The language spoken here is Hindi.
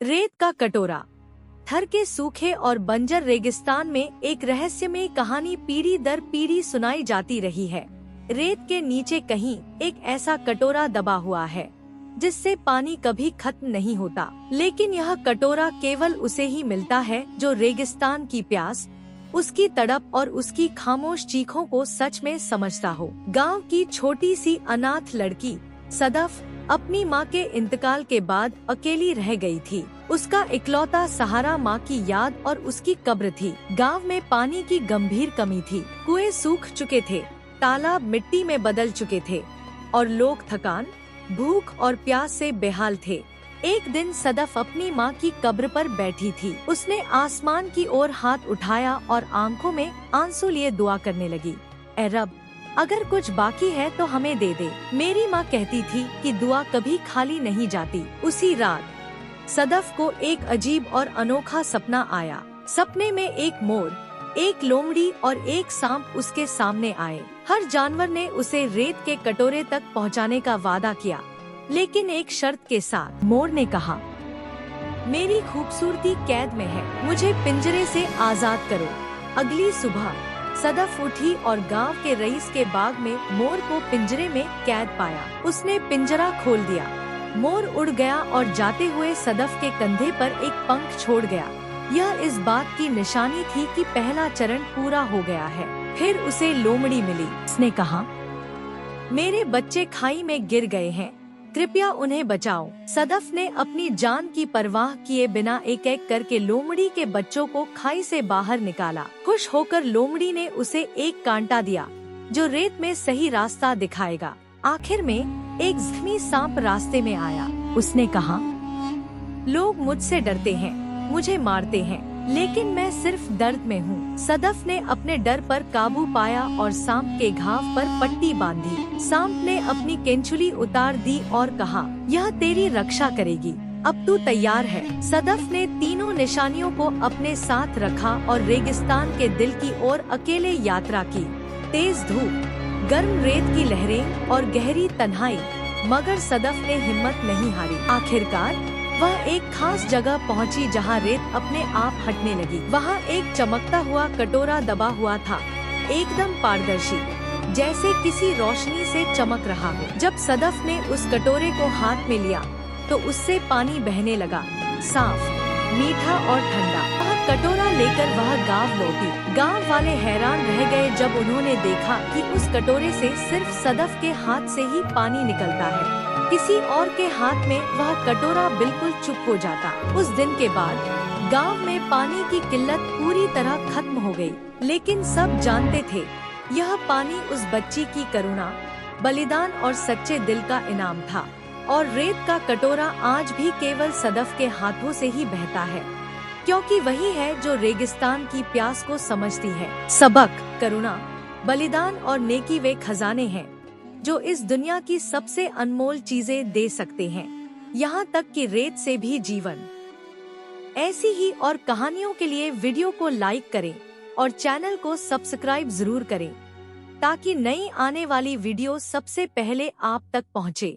रेत का कटोरा। थर के सूखे और बंजर रेगिस्तान में एक रहस्यमय कहानी पीढ़ी दर पीढ़ी सुनाई जाती रही है। रेत के नीचे कहीं एक ऐसा कटोरा दबा हुआ है जिससे पानी कभी खत्म नहीं होता, लेकिन यह कटोरा केवल उसे ही मिलता है जो रेगिस्तान की प्यास, उसकी तड़प और उसकी खामोश चीखों को सच में समझता हो। गांव की छोटी सी अनाथ लड़की सदफ अपनी माँ के इंतकाल के बाद अकेली रह गई थी। उसका इकलौता सहारा माँ की याद और उसकी कब्र थी। गांव में पानी की गंभीर कमी थी। कुएं सूख चुके थे, तालाब मिट्टी में बदल चुके थे और लोग थकान, भूख और प्यास से बेहाल थे। एक दिन सदफ अपनी माँ की कब्र पर बैठी थी। उसने आसमान की ओर हाथ उठाया और आंखों में आंसू लिए दुआ करने लगी। ऐ रब, अगर कुछ बाकी है तो हमें दे दे। मेरी माँ कहती थी कि दुआ कभी खाली नहीं जाती। उसी रात सदफ को एक अजीब और अनोखा सपना आया। सपने में एक मोर, एक लोमड़ी और एक सांप उसके सामने आए। हर जानवर ने उसे रेत के कटोरे तक पहुँचाने का वादा किया, लेकिन एक शर्त के साथ। मोर ने कहा, मेरी खूबसूरती कैद में है, मुझे पिंजरे से आजाद करो। अगली सुबह सदफ उठी और गांव के रईस के बाग में मोर को पिंजरे में कैद पाया। उसने पिंजरा खोल दिया। मोर उड़ गया और जाते हुए सदफ के कंधे पर एक पंख छोड़ गया। यह इस बात की निशानी थी कि पहला चरण पूरा हो गया है। फिर उसे लोमड़ी मिली। उसने कहा, मेरे बच्चे खाई में गिर गए हैं, कृपया उन्हें बचाओ। सदफ ने अपनी जान की परवाह किए बिना एक एक करके लोमड़ी के बच्चों को खाई से बाहर निकाला। खुश होकर लोमड़ी ने उसे एक कांटा दिया जो रेत में सही रास्ता दिखाएगा। आखिर में एक जख्मी सांप रास्ते में आया। उसने कहा, लोग मुझसे डरते हैं, मुझे मारते हैं, लेकिन मैं सिर्फ दर्द में हूँ। सदफ ने अपने डर पर काबू पाया और सांप के घाव पर पट्टी बांधी। सांप ने अपनी केंचुली उतार दी और कहा, यह तेरी रक्षा करेगी, अब तू तैयार है। सदफ ने तीनों निशानियों को अपने साथ रखा और रेगिस्तान के दिल की ओर अकेले यात्रा की। तेज धूप, गर्म रेत की लहरें और गहरी तन्हाई, मगर सदफ ने हिम्मत नहीं हारी। आखिरकार वह एक खास जगह पहुंची जहां रेत अपने आप हटने लगी। वहां एक चमकता हुआ कटोरा दबा हुआ था, एकदम पारदर्शी, जैसे किसी रोशनी से चमक रहा हो। जब सदफ ने उस कटोरे को हाथ में लिया तो उससे पानी बहने लगा, साफ, मीठा और ठंडा। वह कटोरा लेकर वह गांव लौटी। गांव वाले हैरान रह गए जब उन्होंने देखा कि उस कटोरे से सिर्फ सदफ के हाथ से ही पानी निकलता है। किसी और के हाथ में वह कटोरा बिल्कुल चुप हो जाता। उस दिन के बाद गांव में पानी की किल्लत पूरी तरह खत्म हो गई। लेकिन सब जानते थे, यह पानी उस बच्ची की करुणा, बलिदान और सच्चे दिल का इनाम था। और रेत का कटोरा आज भी केवल सदफ के हाथों से ही बहता है, क्योंकि वही है जो रेगिस्तान की प्यास को समझती है। सबक, करुणा, बलिदान और नेकी वे खजाने हैं जो इस दुनिया की सबसे अनमोल चीजें दे सकते हैं, यहाँ तक कि रेत से भी जीवन। ऐसी ही और कहानियों के लिए वीडियो को लाइक करें और चैनल को सब्सक्राइब जरूर करें ताकि नई आने वाली वीडियो सबसे पहले आप तक पहुँचे।